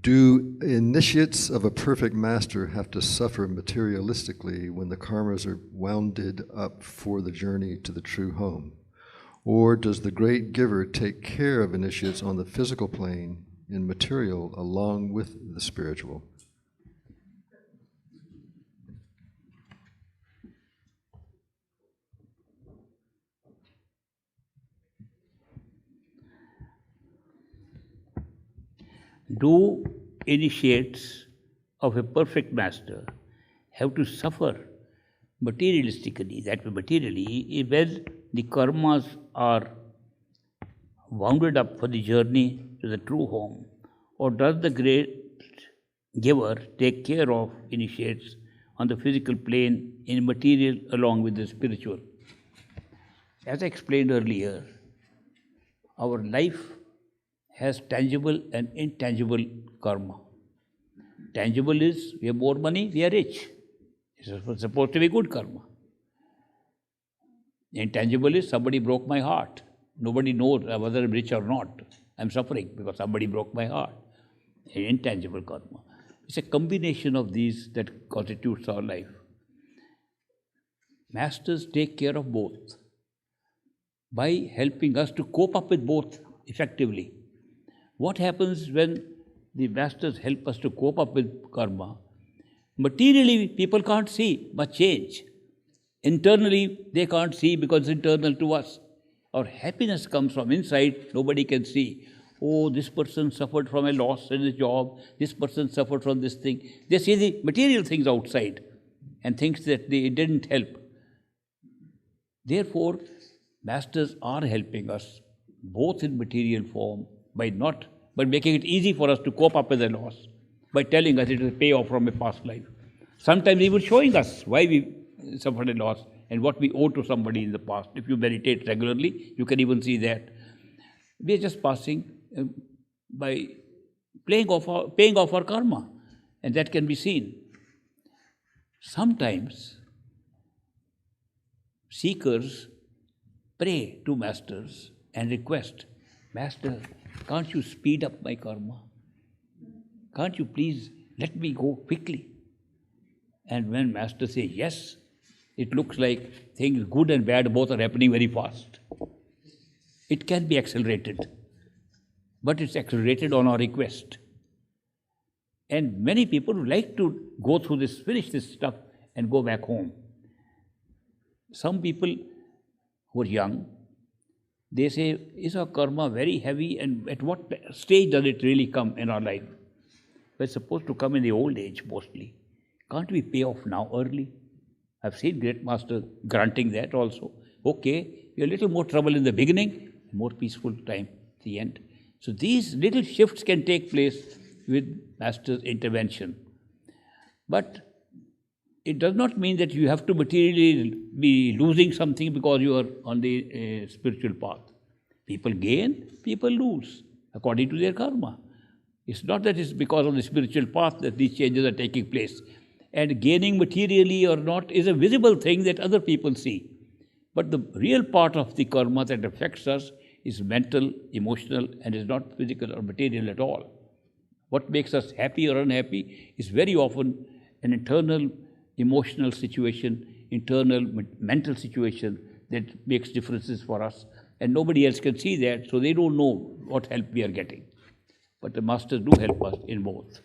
Do initiates of a perfect master have to suffer materialistically when the karmas are wounded up for the journey to the true home? Or does the great giver take care of initiates on the physical plane in material along with the spiritual? Do initiates of a perfect master have to suffer materialistically, that materially, when the karmas are wounded up for the journey to the true home? Or does the great giver take care of initiates on the physical plane in material along with the spiritual? As I explained earlier, our life has tangible and intangible karma. Tangible is, we have more money, we are rich. It's supposed to be good karma. Intangible is, somebody broke my heart. Nobody knows whether I'm rich or not. I'm suffering because somebody broke my heart. Intangible karma. It's a combination of these that constitutes our life. Masters take care of both by helping us to cope up with both effectively. What happens when the masters help us to cope up with karma? Materially, people can't see much change. Internally, they can't see because it's internal to us. Our happiness comes from inside, nobody can see. Oh, this person suffered from a loss in his job, this person suffered from this thing. They see the material things outside and thinks that they didn't help. Therefore, masters are helping us, both in material form, by making it easy for us to cope up with the loss, by telling us it is a payoff from a past life. Sometimes even showing us why we suffered a loss and what we owe to somebody in the past. If you meditate regularly, you can even see that. We are just passing by paying off our karma, and that can be seen. Sometimes seekers pray to masters and request, Master, can't you speed up my karma? Can't you please let me go quickly? And when master says yes, it looks like things good and bad both are happening very fast. It can be accelerated, but it's accelerated on our request. And many people like to go through this, finish this stuff and go back home. Some people who are young, they say, is our karma very heavy, and at what stage does it really come in our life? Well, it's supposed to come in the old age mostly. Can't we pay off now early? I've seen great master granting that also. Okay, you're a little more trouble in the beginning, more peaceful time at the end. So these little shifts can take place with master's intervention. But it does not mean that you have to materially be losing something because you are on the spiritual path. People gain, people lose, according to their karma. It's not that it's because of the spiritual path that these changes are taking place. And gaining materially or not is a visible thing that other people see. But the real part of the karma that affects us is mental, emotional, and is not physical or material at all. What makes us happy or unhappy is very often an internal emotional situation, internal mental situation that makes differences for us. And nobody else can see that, so they don't know what help we are getting. But the masters do help us in both.